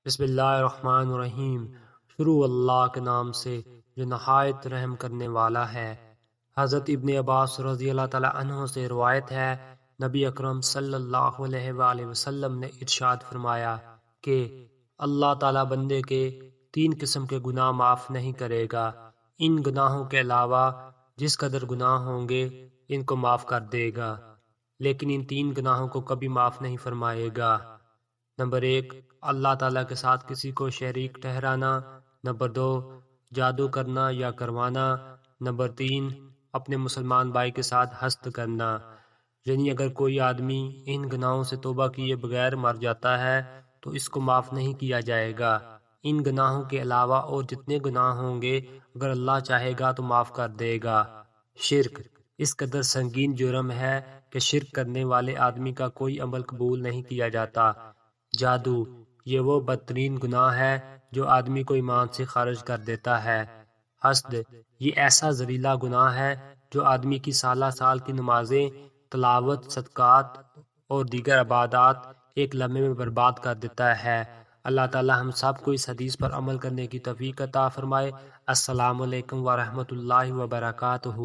بسم اللہ الرحمن الرحیم۔ شروع اللہ کے نام سے جو نہایت رحم کرنے والا ہے۔ حضرت ابن عباس رضی اللہ تعالیٰ عنہ سے روایت ہے، نبی اکرم صلی اللہ علیہ وآلہ وسلم نے ارشاد فرمایا کہ اللہ تعالیٰ بندے کے 3 قسم کے گناہ معاف نہیں کرے گا۔ ان گناہوں کے علاوہ جس قدر گناہ ہوں گے ان کو معاف کر دے گا، لیکن ان 3 گناہوں کو کبھی معاف نہیں فرمائے گا۔ نمبر 1، اللہ تعالیٰ کے ساتھ کسی کو شریک ٹھہرانا۔ نمبر 2، جادو کرنا یا کروانا۔ نمبر 3، اپنے مسلمان بھائی کے ساتھ حسد کرنا۔ یعنی اگر کوئی آدمی ان گناہوں سے توبہ کیے بغیر مر جاتا ہے تو اس کو معاف نہیں کیا جائے گا۔ ان گناہوں کے علاوہ اور جتنے گناہ ہوں گے اگر اللہ چاہے گا تو معاف کر دے گا۔ شرک اس قدر سنگین جرم ہے کہ شرک کرنے والے آدمی کا کوئی عمل قبول نہیں کیا جاتا۔ جادو یہ وہ بدترین گناہ ہے جو آدمی کو ایمان سے خارج کر دیتا ہے۔ حسد یہ ایسا ذلیلہ گناہ ہے جو آدمی کی سالہ سال کی نمازیں، تلاوت، صدقات اور دیگر عبادات ایک لمحے میں برباد کر دیتا ہے۔ اللہ تعالی ہم سب کو اس حدیث پر عمل کرنے کی توفیق عطا فرمائے۔ السلام علیکم ورحمۃ اللہ وبرکاتہ۔